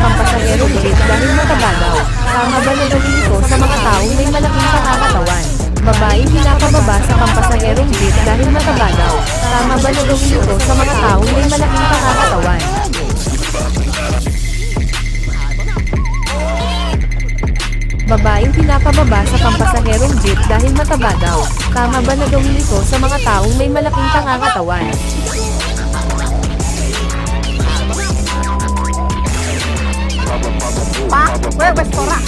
pampasaherong jeep dahil mataba daw. Tama ba na gawin ito sa mga taong may malaking pangangatawan? Babaeng pinapababa sa pampasaherong jeep dahil mataba daw. Tama ba na gawin ito sa mga taong may malaking pangangatawan? Babaeng pinapababa sa pampasaherong jeep dahil mataba daw. Tama ba na gawin ito sa mga taong may malaking pangangatawan? Pa, where was Tora?